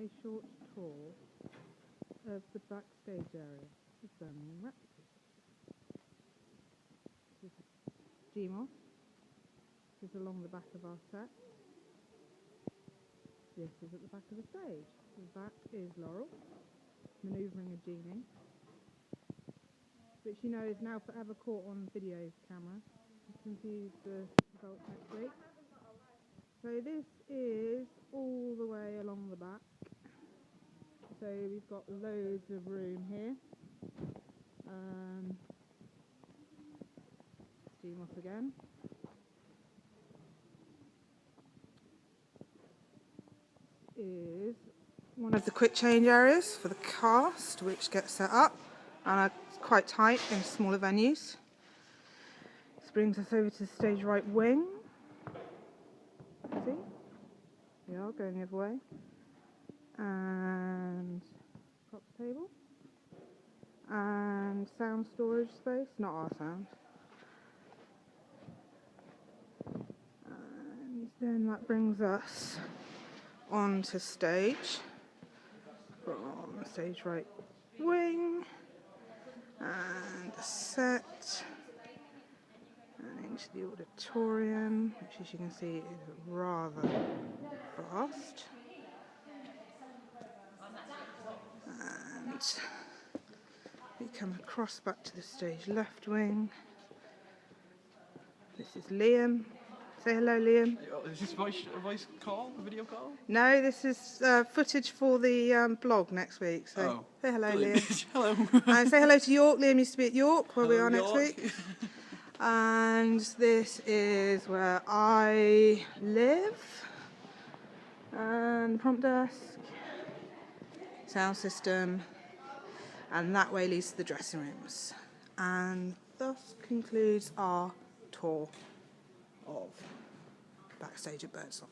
a short tour of the backstage area of Birmingham Rep. This is GMOS. This is along the back of our set. This is at the back of the stage. That is Laurel manoeuvring a genie, which you know is now forever caught on video camera. You can see the results next week. So this is all the way along the back. So we've got loads of room here. GMOS again. Is one of the quick change areas for the cast, which gets set up and are quite tight in smaller venues. This brings us over to the stage right wing. See? We are going the other way. And props table. And sound storage space, not our sound. And then that brings us onto stage from stage right wing and the set and into the auditorium, which as you can see is rather vast. And we come across back to the stage left wing. This is Liam. Say hello, Liam. Is this a voice call? A video call? No, this is footage for the blog next week. So say hello, Liam. Hello. And say hello to York. Liam used to be at York, where we are next York. week. And this is where I live. And prompt desk, sound system, and that way leads to the dressing rooms. And thus concludes our tour of Backstage at Birdsong.